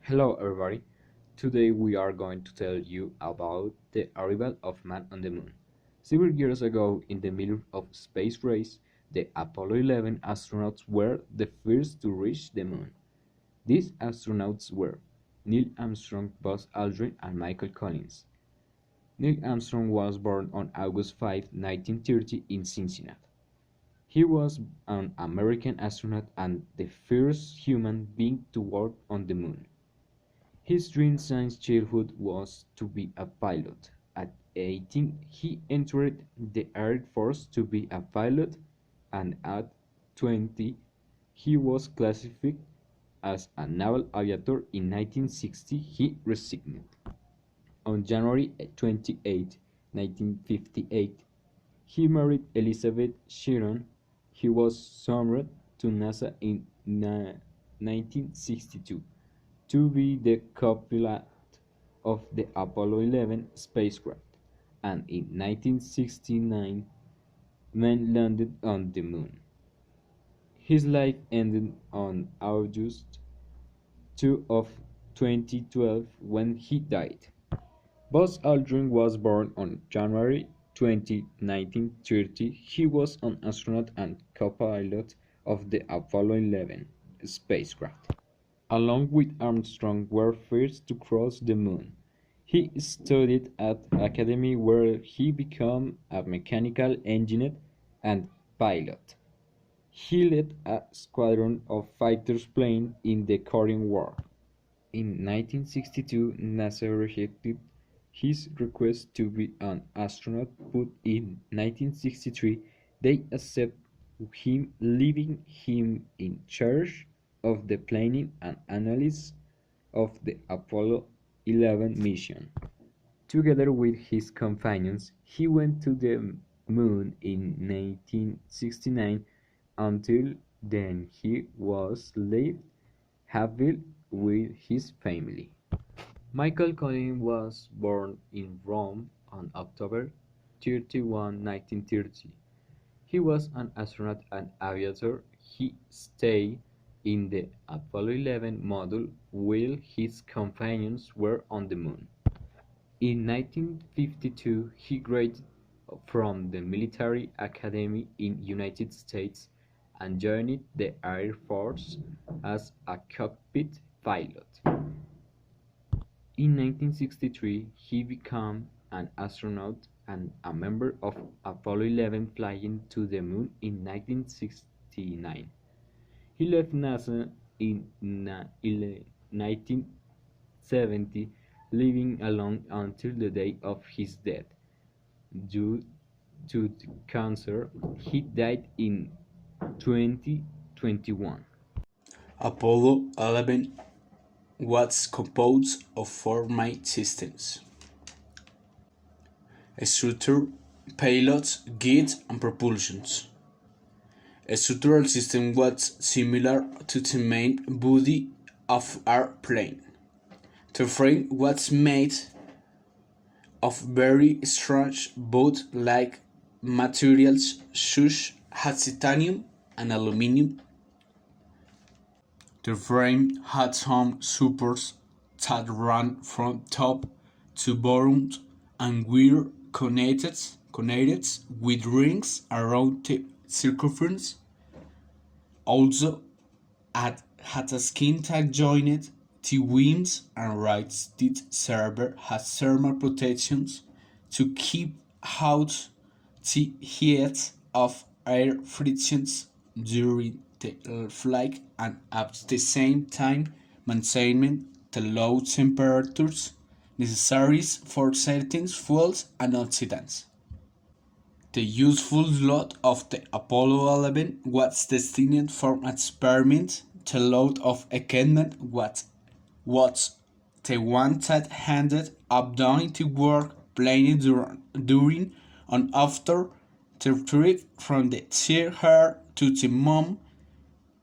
Hello everybody. Today we are going to tell you about the arrival of man on the moon. Several years ago, in the middle of space race, the Apollo 11 astronauts were the first to reach the moon. These astronauts were Neil Armstrong, Buzz Aldrin, and Michael Collins. Neil Armstrong was born on August 5, 1930 in Cincinnati. He was an American astronaut and the first human being to walk on the moon. His dream since childhood was to be a pilot. At 18, he entered the Air Force to be a pilot, and at 20, he was classified as a naval aviator. In 1960, he resigned. On January 28, 1958, he married Elizabeth Sheeran. He was summoned to NASA in 1962 to be the co-pilot of the Apollo 11 spacecraft, and in 1969 man landed on the moon. His life ended on August 2 of 2012 when he died. Buzz Aldrin was born on January 20, 1930. He was an astronaut and co-pilot of the Apollo 11 spacecraft. Along with Armstrong were first to cross the moon. He studied at academy where he became a mechanical engineer and pilot. He led a squadron of fighters planes in the Korean War. In 1962, NASA rejected his request to be an astronaut, but in 1963 they accepted him, leaving him in charge of the planning and analysis of the Apollo 11 mission. Together with his companions, he went to the moon in 1969. Until then, he was left happy with his family. Michael Collins was born in Rome on October 31, 1930. He was an astronaut and aviator. He stayed in the Apollo 11 module while his companions were on the moon. In 1952, he graduated from the military academy in United States and joined the Air Force as a cockpit pilot. In 1963, he became an astronaut and a member of Apollo 11 flying to the moon in 1969. He left NASA in 1970, living alone until the day of his death. Due to cancer, he died in 2021. Apollo 11 was composed of four main systems: structure, payloads, guides, and propulsions. A structural system was similar to the main body of our plane. The frame was made of very strong boat-like materials such as titanium and aluminum. The frame had some supports that ran from top to bottom and were connected with rings around the circumference. Also, it had a skin tag joined the wings and right did serve as thermal protections to keep out the heat of air frictions during the flight and at the same time maintaining the low temperatures necessary for certain fuels and oxidants. The useful slot of the Apollo 11 was destined for experiment. The load of equipment was the one that handed up doing the work planned during and after the trip from the Earth to the Moon.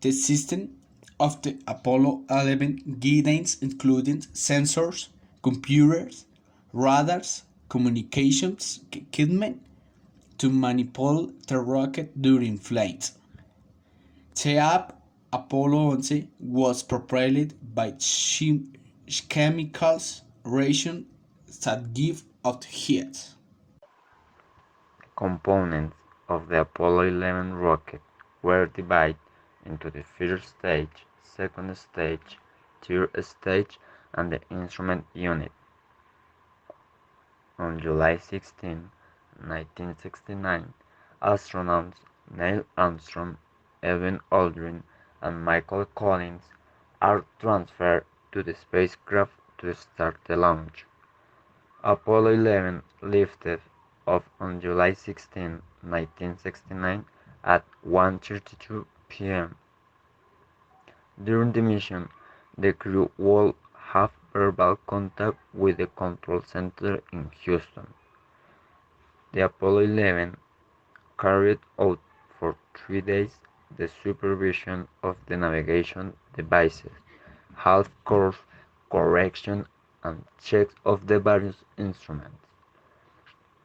The system of the Apollo 11 guidance included sensors, computers, radars, communications equipment to manipulate the rocket during flight. The Apollo 11 was propelled by chemicals reaction that give off heat. Components of the Apollo 11 rocket were divided into the first stage, second stage, third stage, and the instrument unit. On July 16, 1969, astronauts Neil Armstrong, Edwin Aldrin, and Michael Collins are transferred to the spacecraft to start the launch. Apollo 11 lifted off on July 16, 1969 at 1:32 p.m. During the mission, the crew would have verbal contact with the control center in Houston. The Apollo 11 carried out for 3 days the supervision of the navigation devices, half-course correction, and checks of the various instruments.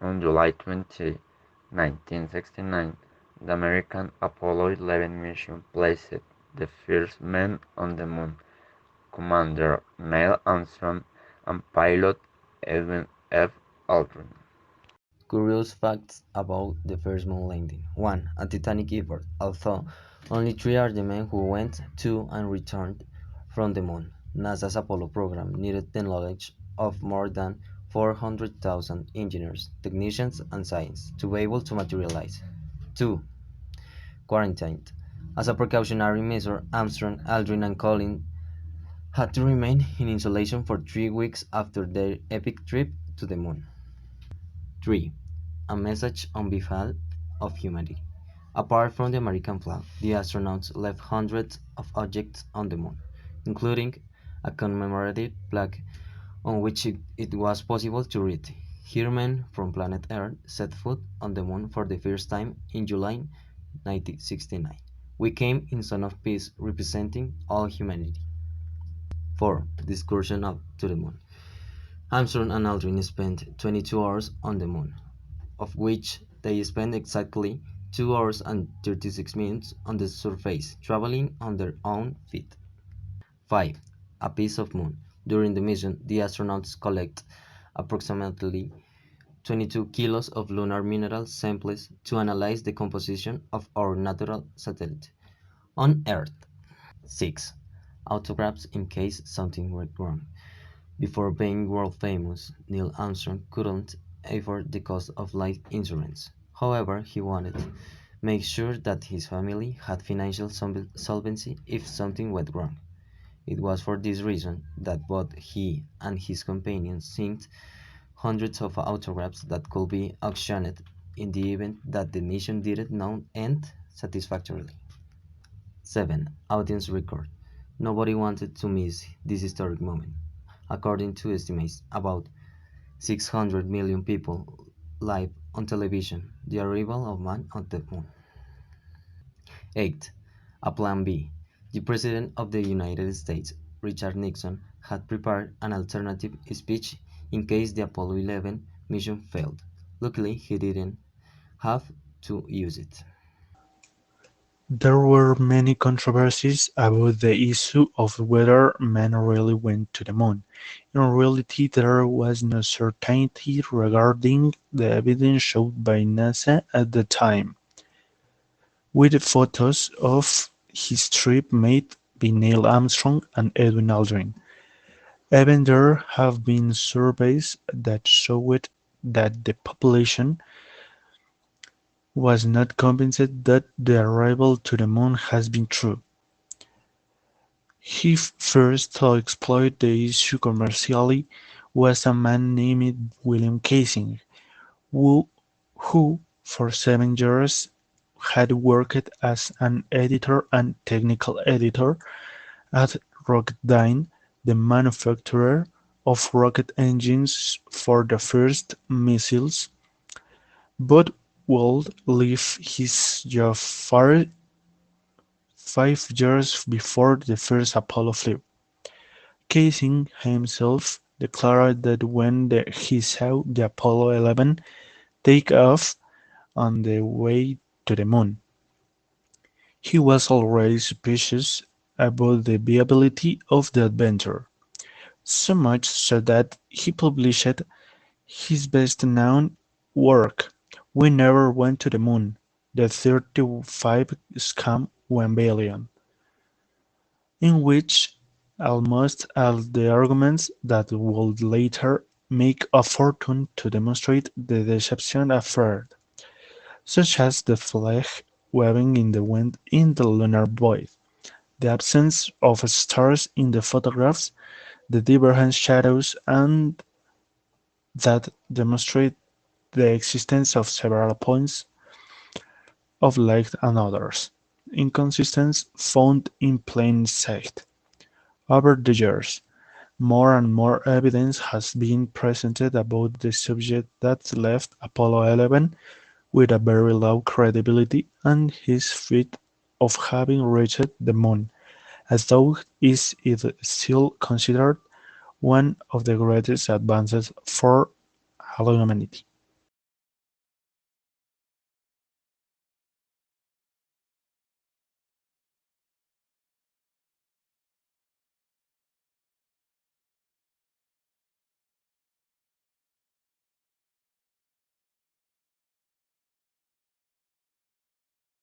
On July 20, 1969, the American Apollo 11 mission placed the first man on the Moon, Commander Neil Armstrong and pilot Edwin F. Aldrin. Curious facts about the first moon landing. 1. A titanic effort, although only three are the men who went to and returned from the moon. NASA's Apollo program needed the knowledge of more than 400,000 engineers, technicians, and scientists to be able to materialize. 2. Quarantined. As a precautionary measure, Armstrong, Aldrin, and Collins had to remain in isolation for 3 weeks after their epic trip to the moon. 3. A message on behalf of humanity. Apart from the American flag, the astronauts left hundreds of objects on the moon, including a commemorative plaque on which it was possible to read, "Here men from planet Earth set foot on the moon for the first time in July 1969. We came in son of peace representing all humanity." 4. The excursion up to the moon. Armstrong and Aldrin spent 22 hours on the moon, of which they spent exactly 2 hours and 36 minutes on the surface, traveling on their own feet. 5. A piece of moon. During the mission, the astronauts collect approximately 22 kilos of lunar mineral samples to analyze the composition of our natural satellite on Earth. 6. Autographs in case something went wrong. Before being world famous, Neil Armstrong couldn't afford the cost of life insurance. However, he wanted to make sure that his family had financial solvency if something went wrong. It was for this reason that both he and his companions signed hundreds of autographs that could be auctioned in the event that the mission did not end satisfactorily. 7. Audience record. Nobody wanted to miss this historic moment. According to estimates, about 600 million people live on television the arrival of man on the moon. 8. A Plan B. The President of the United States, Richard Nixon, had prepared an alternative speech in case the Apollo 11 mission failed. Luckily, he didn't have to use it. There were many controversies about the issue of whether men really went to the moon. In reality, there was no certainty regarding the evidence shown by NASA at the time, with photos of his trip made by Neil Armstrong and Edwin Aldrin. Even there have been surveys that showed that the population was not convinced that the arrival to the moon has been true. He first to exploit the issue commercially was a man named William Casey, who for 7 years had worked as an editor and technical editor at Rocketdyne, the manufacturer of rocket engines for the first missiles, but would leave his job 5 years before the first Apollo flight. Casey himself declared that when he saw the Apollo 11 take off on the way to the moon, he was already suspicious about the viability of the adventure. so much so that he published his best-known work, "We Never Went to the Moon: The 35 Scam Wembalion", in which almost all the arguments that would later make a fortune to demonstrate the deception affaired, such as the flag waving in the wind in the lunar void, the absence of stars in the photographs, the divergent shadows, and that demonstrate the existence of several points of light and others, inconsistencies found in plain sight. Over the years, more and more evidence has been presented about the subject that left Apollo 11 with a very low credibility and his feat of having reached the moon, as though is still considered one of the greatest advances for humanity.